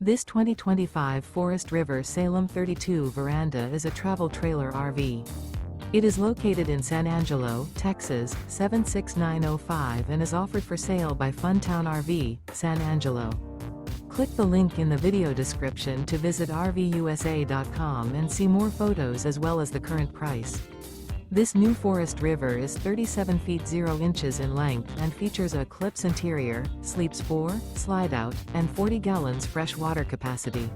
This 2025 Forest River Salem 32 Veranda is a travel trailer RV. It is located in San Angelo, Texas, 76905 and is offered for sale by Funtown RV, San Angelo. Click the link in the video description to visit RVUSA.com and see more photos as well as the current price. This new Forest River is 37 feet 0 inches in length and features a ECLIPSE interior, sleeps 4, Slideout, and 40 gallons fresh water capacity.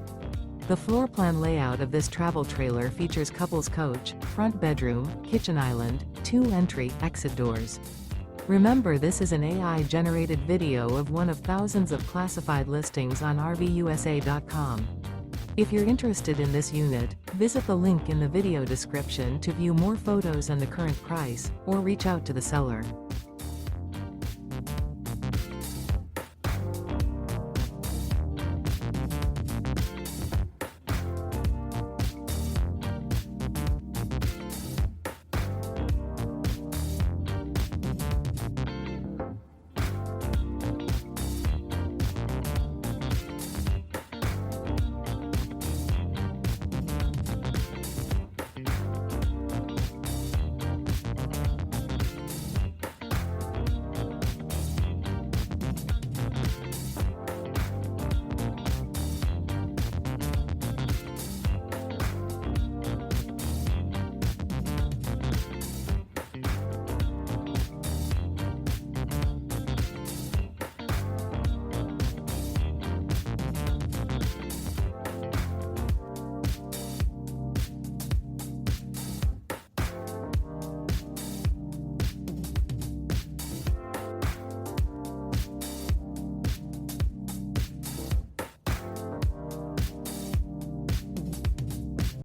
The floor plan layout of this travel trailer features couples coach, front bedroom, kitchen island, 2 entry/exit doors. Remember, this is an AI-generated video of one of thousands of classified listings on RVUSA.com. If you're interested in this unit, visit the link in the video description to view more photos and the current price, or reach out to the seller.